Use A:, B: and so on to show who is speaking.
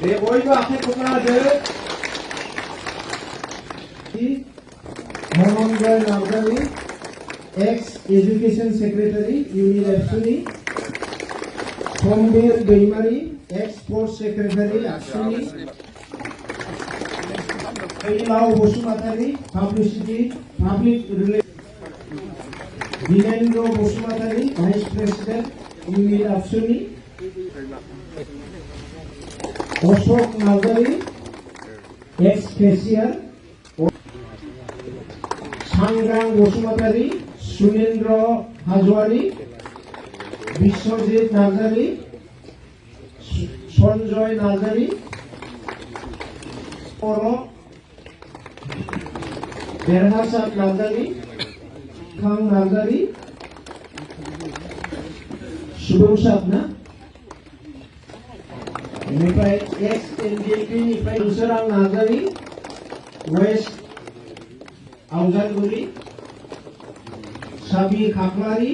A: बे बयबो आखाइ खबना होदो Dhananjay Narzary ex education secretary unit एबसुनि Sombir Daimary ex sports secretary आबसुनि Phailao Basumatary publicity public relation Dinendra Basumatary vice president unit आबसुनि अशोक नार्जारी एक्स केशियर सांग्रां बसुमतारी सुनीन्द्र हाजवारी विश्वजित नार्जारी सञ्जय नार्जारी देरहासार नार्जारी खां नार्जारी सुबुंसार ना बेनिफ्राय एक्स एनडिएपि निफ्राय सोरां नार्जारी वेस्ट आवजारगुरि साबि खाख्लारि